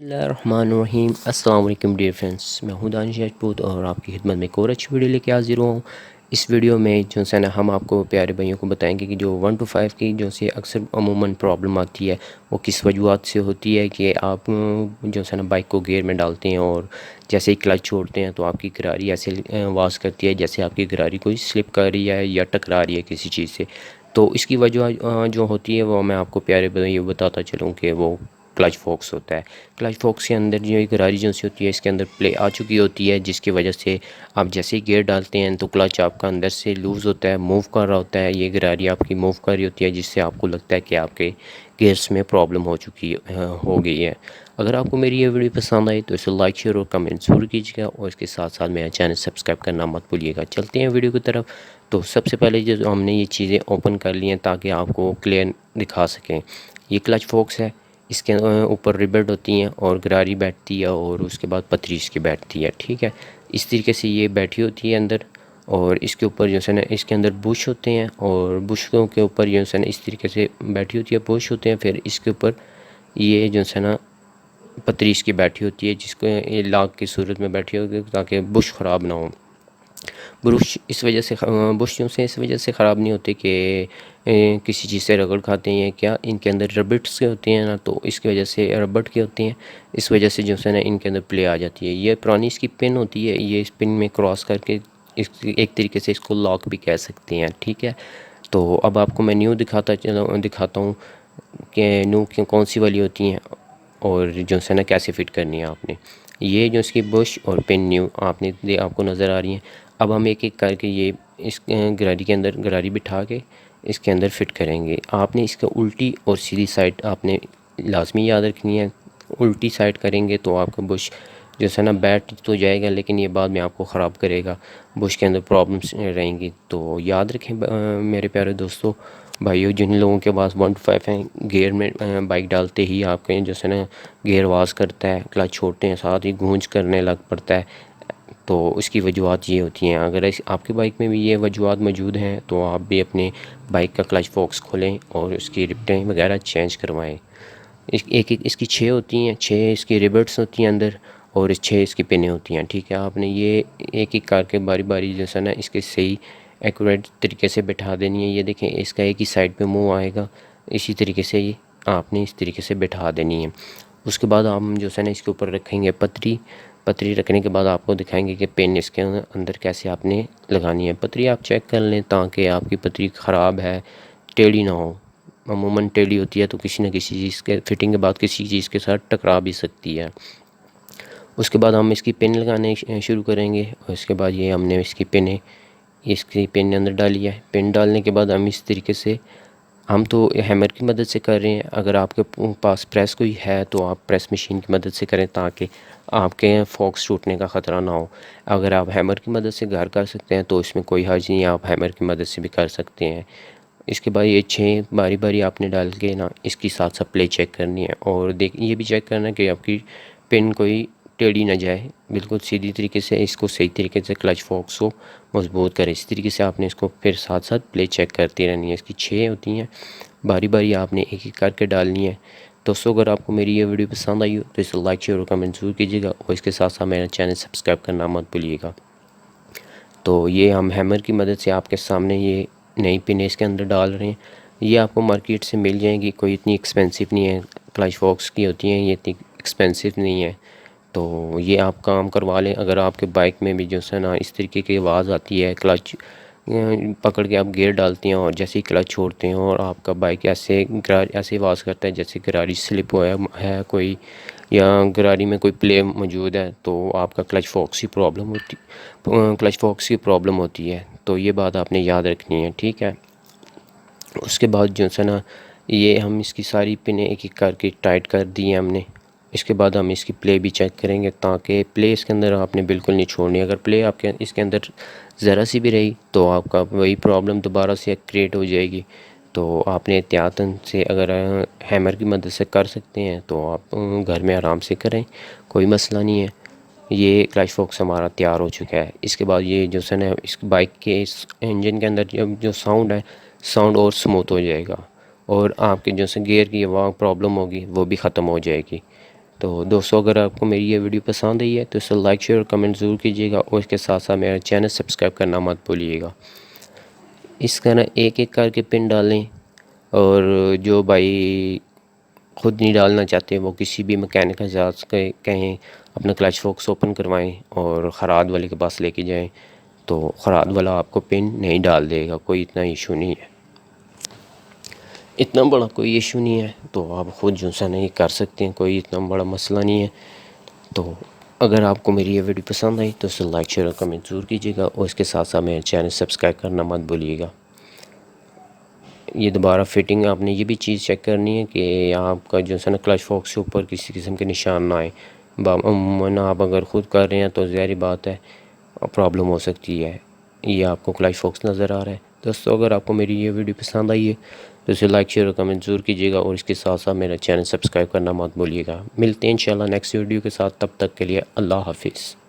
बिस्मिल्लाहिर्रहमानिर्रहीम। अस्सलाम वालेकुम डियर फ्रेंड्स, मैं हूं दानिश राजपूत और आपकी खिदमत में एक और अच्छी वीडियो लेके हाजिर हुआ हूँ। इस वीडियो में जो है ना हम आपको प्यारे भाइयों को बताएंगे कि जो 1 to 5 की जो से अक्सर अमूमन प्रॉब्लम आती है वो किस वजूहत से होती है कि आप जो है ना बाइक को गियर में डालते हैं और जैसे ही क्लच छोड़ते हैं तो आपकी गरारी ऐसे आवाज़ करती है जैसे आपकी गरारी कोई स्लिप कर रही है या टकरा रही है किसी चीज़ से। तो इसकी वजह जो होती है वो मैं आपको प्यारे भाइयों बताता चलूँ कि वो क्लच फॉक्स होता है। क्लच फॉक्स के अंदर जो एक गरारी एजेंसी होती है इसके अंदर प्ले आ चुकी होती है, जिसकी वजह से आप जैसे ही गियर डालते हैं तो क्लच आपका अंदर से लूज़ होता है, मूव कर रहा होता है। ये गरारी आपकी मूव कर रही होती है जिससे आपको लगता है कि आपके गियर्स में प्रॉब्लम हो गई है। अगर आपको मेरी ये वीडियो पसंद आई तो इसे लाइक शेयर और कमेंट ज़रूर कीजिएगा और इसके साथ साथ मेरा चैनल सब्सक्राइब करना मत भूलिएगा। चलते हैं वीडियो की तरफ। तो सबसे पहले जो हमने ये चीज़ें ओपन कर ली हैं ताकि आपको क्लियर दिखा सकें। ये क्लच फॉक्स है, इसके ऊपर रिबेट होती हैं और गरारी बैठती है और उसके बाद पथरी इसकी बैठती है। ठीक है, इस तरीके से ये बैठी होती है अंदर और इसके ऊपर जो है ना इसके अंदर बुश होते हैं और बुशों के ऊपर जो है ना इस तरीके से बैठी होती है, बुश होते हैं। फिर इसके ऊपर ये जो है ना पथरी इसकी बैठी होती है जिसको ये लाग की सूरत में बैठी होती है ताकि बुश ख़राब ना हो। बुश इस वजह से बुश जो से इस वजह से ख़राब नहीं होते कि किसी चीज़ से रगड़ खाते हैं क्या, इनके अंदर रबट्स के होते हैं ना, तो इसकी वजह से रबट के होते हैं, इस वजह से जो है ना इनके अंदर प्ले आ जाती है। ये पुरानी इसकी पिन होती है, ये इस पिन में क्रॉस करके इस एक तरीके से इसको लॉक भी कह सकते हैं। ठीक है, तो अब आपको मैं न्यू दिखाता हूँ कि न्यू कौन सी वाली होती हैं और जो है ना कैसे फ़िट करनी है आपने। ये जो इसकी बुश और पिन न्यू आपको नज़र आ रही हैं। अब हम एक एक करके ये इस गरारी के अंदर गरारी बिठा के इसके अंदर फ़िट करेंगे। आपने इसका उल्टी और सीधी साइड आपने लाजमी याद रखनी है। उल्टी साइड करेंगे तो आपका बुश जो है ना बैठ तो जाएगा लेकिन ये बाद में आपको ख़राब करेगा, बुश के अंदर प्रॉब्लम्स रहेंगी। तो याद रखें मेरे प्यारे दोस्तों भाइयों, जिन लोगों के पास 1 to 5 हैं, गियर में बाइक डालते ही आपके जो है ना गियर आवाज़ करता है, क्लच छोड़ते हैं साथ ही गूंज करने लग पड़ता है। तो उसकी वजूहत ये होती हैं। अगर आपकी बाइक में भी ये वजूहत मौजूद हैं तो आप भी अपने बाइक का क्लच फॉक्स खोलें और उसकी रिबटें वगैरह चेंज करवाएं। एक एक इसकी 6 होती हैं, 6 इसकी रिबट्स होती हैं अंदर और 6 इसकी पिनें होती हैं। ठीक है, आपने ये एक एक करके बारी बारी जो है ना इसके सही एक्यूरेट तरीके से बैठा देनी है। ये देखें इसका एक ही साइड पे मुंह आएगा, इसी तरीके से ये आपने इस तरीके से बैठा देनी है। उसके बाद हम जो है ना इसके ऊपर रखेंगे पतरी। पतरी रखने के बाद आपको दिखाएंगे कि पेन इसके अंदर कैसे आपने लगानी है। पतरी आप चेक कर लें ताकि आपकी पतरी ख़राब है, टेढ़ी ना हो। अमूमन टेढ़ी होती है तो किसी न किसी चीज़ के फिटिंग के बाद किसी चीज़ के साथ टकरा भी सकती है। उसके बाद हम इसकी पिन लगाने शुरू करेंगे और इसके बाद ये हमने इसकी पिन अंदर डाली है। पिन डालने के बाद हम इस तरीके से हम तो हैमर की मदद से कर रहे हैं। अगर आपके पास प्रेस कोई है तो आप प्रेस मशीन की मदद से करें ताकि आपके फॉक्स टूटने का ख़तरा ना हो। अगर आप हैमर की मदद से घर कर सकते हैं तो इसमें कोई हर्ज नहीं है, आप हैमर की मदद से भी कर सकते हैं। इसके बाद ये 6 बारी बारी आपने डाल के ना इसकी साथ साथ प्ले चेक करनी है और ये भी चेक करना है कि आपकी पिन कोई टेढ़ी ना जाए, बिल्कुल सीधी तरीके से इसको सही तरीके से क्लच फॉक्स को मजबूत करें। इस तरीके से आपने इसको फिर साथ साथ प्ले चेक करती रहनी है। इसकी 6 होती हैं, बारी बारी आपने एक एक करके डालनी है। दोस्तों, अगर आपको मेरी ये वीडियो पसंद आई हो तो इसे लाइक शेयर और कमेंट ज़रूर कीजिएगा और इसके साथ साथ मेरा चैनल सब्सक्राइब करना मत भूलिएगा। तो ये हम हैमर की मदद से आपके सामने ये नई पिन इसके अंदर डाल रहे हैं। ये आपको मार्केट से मिल जाएगी, कोई इतनी एक्सपेंसिव नहीं है। क्लच फॉक्स की होती हैं, ये इतनी एक्सपेंसिव नहीं है। तो ये आप काम करवा लें। अगर आपके बाइक में भी जो है ना इस तरीके की आवाज़ आती है, क्लच पकड़ के आप गियर डालते हैं और जैसे ही क्लच छोड़ते हैं और आपका बाइक ऐसे आवाज़ करता है जैसे गरारी स्लिप हुआ है कोई, या गरारी में कोई प्ले मौजूद है, तो आपका क्लच फॉक्स की प्रॉब्लम होती है। तो ये बात आपने याद रखनी है। ठीक है, उसके बाद जो है ना ये हम इसकी सारी पिनें एक एक करके टाइट कर दी हैं हमने। इसके बाद हम इसकी प्ले भी चेक करेंगे ताकि प्ले इसके अंदर आपने बिल्कुल नहीं छोड़नी। अगर प्ले आपके इसके अंदर ज़रा सी भी रही तो आपका वही प्रॉब्लम दोबारा से क्रिएट हो जाएगी। तो आपने एहतियातन से अगर हैमर की मदद से कर सकते हैं तो आप घर में आराम से करें, कोई मसला नहीं है। ये क्लच फॉक्स हमारा तैयार हो चुका है। इसके बाद ये जो है ना इस बाइक के इस इंजन के अंदर जो साउंड है, साउंड और स्मूथ हो जाएगा और आपके जो से गियर की वहाँ प्रॉब्लम होगी वो भी ख़त्म हो जाएगी। तो दोस्तों अगर आपको मेरी ये वीडियो पसंद आई है तो इसे लाइक शेयर और कमेंट ज़रूर कीजिएगा और इसके साथ साथ मेरा चैनल सब्सक्राइब करना मत भूलिएगा। इस तरह एक एक करके पिन डालें और जो भाई ख़ुद नहीं डालना चाहते वो किसी भी मैकेनिक एजाज के कहें अपना क्लच फॉक्स ओपन करवाएं और ख़राद वाले के पास लेके जाएं, तो ख़राद वाला आपको पिन नहीं डाल देगा। कोई इतना इशू नहीं है, इतना बड़ा कोई इशू नहीं है, तो आप ख़ुद जो सा नहीं कर सकते हैं, कोई इतना बड़ा मसला नहीं है। तो अगर आपको मेरी ये वीडियो पसंद आई तो उसे लाइक शेयर और कमेंट ज़रूर कीजिएगा और इसके साथ साथ मेरे चैनल सब्सक्राइब करना मत भूलिएगा। ये दोबारा फिटिंग आपने ये भी चीज़ चेक करनी है कि आपका जो है ना क्लच फॉक्स के ऊपर किसी किस्म के निशान ना आए। अमूमन आप अगर ख़ुद कर रहे हैं तो ज़ाहिर बात है प्रॉब्लम हो सकती है। ये आपको क्लच फॉक्स नज़र आ रहा है। दोस्तों अगर आपको मेरी ये वीडियो पसंद आई है तो इसे लाइक शेयर और कमेंट ज़रूर कीजिएगा और इसके साथ साथ मेरा चैनल सब्सक्राइब करना मत भूलिएगा। मिलते हैं इंशाल्लाह नेक्स्ट वीडियो के साथ, तब तक के लिए अल्लाह हाफिज़।